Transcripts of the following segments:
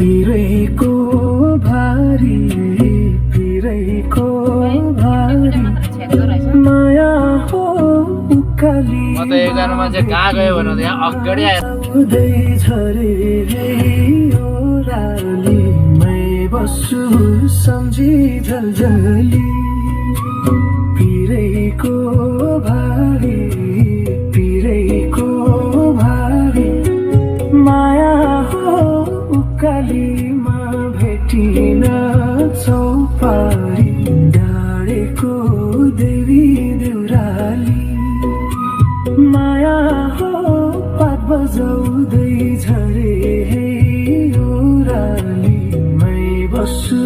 पिरैको भारी पिरैको भारी माया हो उकाली म त एकजना मान्छे कहाँ गयो भने यहाँ अगाडि आएर उदै झरे ओराली मै बस्छु सम्झी झलझली पिरैको भारी पिरैको भारी माया हो उकालीमा भेटिन चौपारी डाँडेको देवी देउराली माया हो पात बजाउँदै झरे ओराली मै बस्छु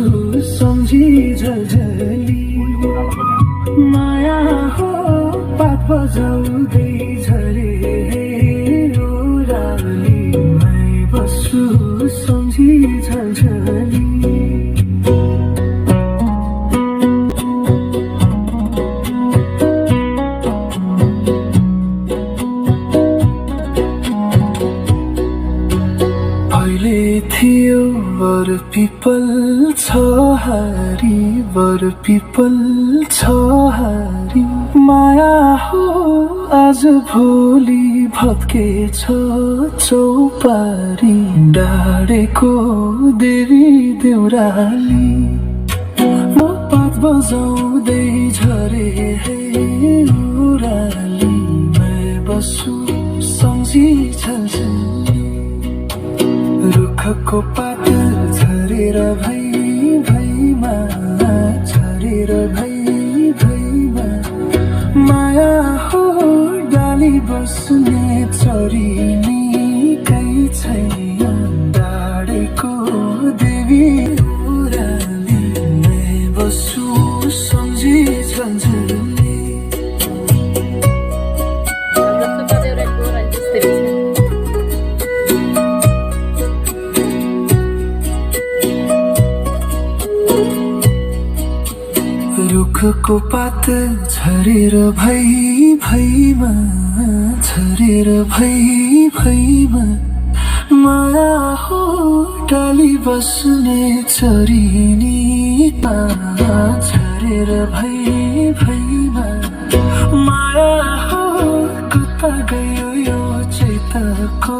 सम्झी झलझली माया हो पात बजाउँदै झरे ओराली मै बस्छु सम्झी झलझली थियो वर पिपल छ हारी वर पिपल छ हारी माया हो आज भोलि भत्के छ चौपारी डाँडेको देवी देउराली म पात बजाउँदै झरे ओराली मै बस्छु सम्झी झलझली रुखको पात झरेर भई भईमा झरेर भई भईमा माया हो डाली बस्ने चरिनी कै छैन डाँडेको देवी ओराली मै बस्छु सम्झी झलझली रुखको पात झरेर भई भईमा झरेर भई भईमा माया हो डाली बस्ने चरिनी झरेर भई भईमा माया हो कता गयो यो चैतको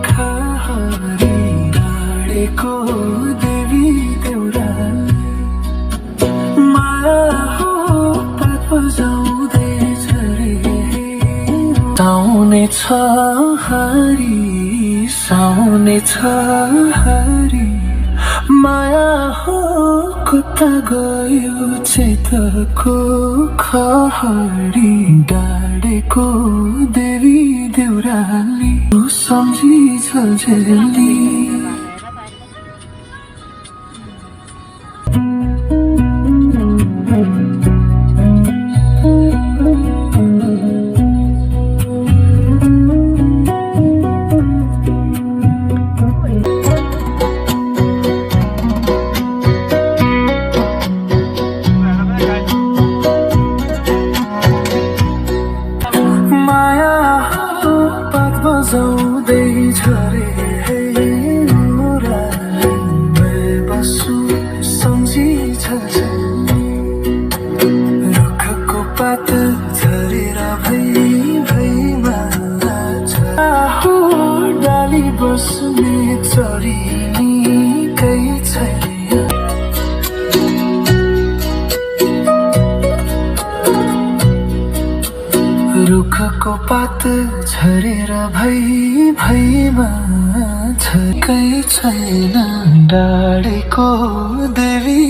खाहरी डाँडेको देवी देउराली माया हो पात बजाउँदै झरे साउने छ हारी साउने छ हारी माया हो कता गयो चेतको खहरी डाँडेको देवी देउराली सम्झी झलझली बजाउँदै झरे ओराली मै बस्छु सम्झी झलझली रुखको पात झरेर भई भईमा हो डाली बस्ने चरिनी कै छैन रुखको पात झरेर भई भईमा झर्कै छैन डाँडेको देवी